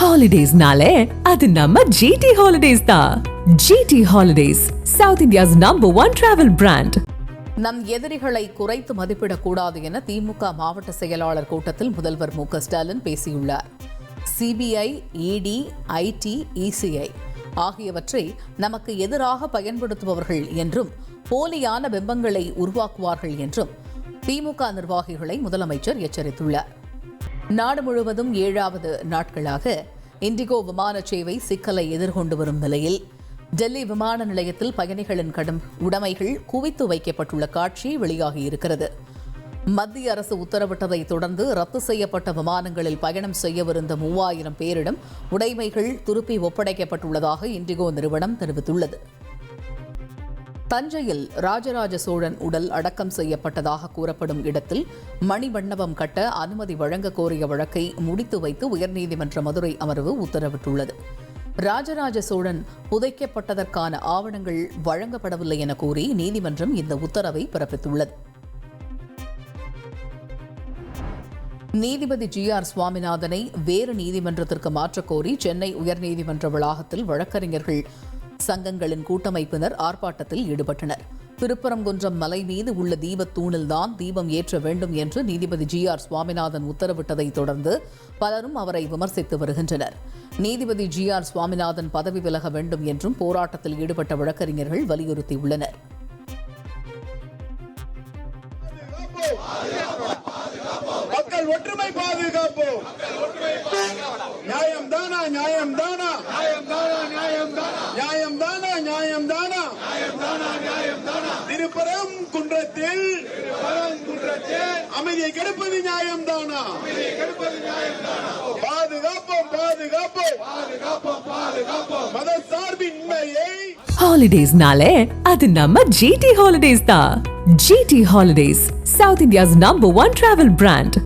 ஹாலிடேஸ்னாலே அது நம்ம ஜிடி ஹாலிடேஸ் தான். GT holidays, south India's #1 travel brand. நம் எதிரிகளை குறைத்து மதிப்பிடக்கூடாது என திமுக மாவட்ட செயலாளர் கூட்டத்தில் முதல்வர் மு.க.ஸ்டாலின் பேசியுள்ளார். சிபிஐ, இடி, ஐடி, இசிஐ ஆகியவற்றை நமக்கு எதிராக பயன்படுத்துபவர்கள் என்றும் போலியான பிம்பங்களை உருவாக்குவார்கள் என்றும் திமுக நிர்வாகிகளை முதலமைச்சர் எச்சரித்துள்ளார். நாடு முழுவதும் 7வது நாட்களாக இண்டிகோ விமான சேவை சிக்கலை எதிர்கொண்டு வரும் நிலையில் டெல்லி விமான நிலையத்தில் பயணிகளின் கடும் உடைமைகள் குவித்து வைக்கப்பட்டுள்ள காட்சி வெளியாகியிருக்கிறது. மத்திய அரசு உத்தரவிட்டதை தொடர்ந்து ரத்து செய்யப்பட்ட விமானங்களில் பயணம் செய்யவிருந்த 3000 பேரிடம் உடைமைகள் திருப்பி ஒப்படைக்கப்பட்டுள்ளதாக இண்டிகோ நிறுவனம் தெரிவித்துள்ளது. தஞ்சையில் ராஜராஜ சோழன் உடல் அடக்கம் செய்யப்பட்டதாக கூறப்படும் இடத்தில் மணிமண்டபம் கட்ட அனுமதி வழங்க கோரிய வழக்கை முடித்து வைத்து உயர்நீதிமன்ற மதுரை அமர்வு உத்தரவிட்டுள்ளது. ராஜராஜ சோழன் புதைக்கப்பட்டதற்கான ஆவணங்கள் வழங்கப்படவில்லை என கூறி நீதிமன்றம் இந்த உத்தரவை பிறப்பித்துள்ளது. நீதிபதி ஜி.ஆர். சுவாமிநாதனை வேறு நீதிமன்றத்திற்கு மாற்றக் கோரி சென்னை உயர்நீதிமன்ற வளாகத்தில் வழக்கறிஞர்கள் சங்கங்களின் கூட்டமைப்பினர் ஆர்ப்பாட்டத்தில் ஈடுபட்டனர். திருப்பரங்குன்றம் மலை மீது உள்ள தீபத்தூணில்தான் தீபம் ஏற்ற வேண்டும் என்று நீதிபதி ஜி.ஆர். சுவாமிநாதன் உத்தரவிட்டதை தொடர்ந்து பலரும் அவரை விமர்சித்து வருகின்றனர். நீதிபதி ஜி.ஆர். சுவாமிநாதன் பதவி விலக வேண்டும் என்றும் போராட்டத்தில் ஈடுபட்ட வழக்கறிஞர்கள் வலியுறுத்தியுள்ளனர். மக்கள் ஒற்றுமை பாதுகாப்போம். நியாயம் தானா, நியாயம் தானா, நியாயம் தானா, நியாயம் தானா, திருப்பரம் குன்றத்தில் அமைதியை கெடுப்பது நியாயம் தானா? பாதுகாப்போம், பாதுகாப்போம், மத சார்பின்மையை. ஹாலிடேஸ்னாலே அது நம்ம ஜிடி ஹாலிடேஸ் தான். GT holidays, south India's #1 travel brand.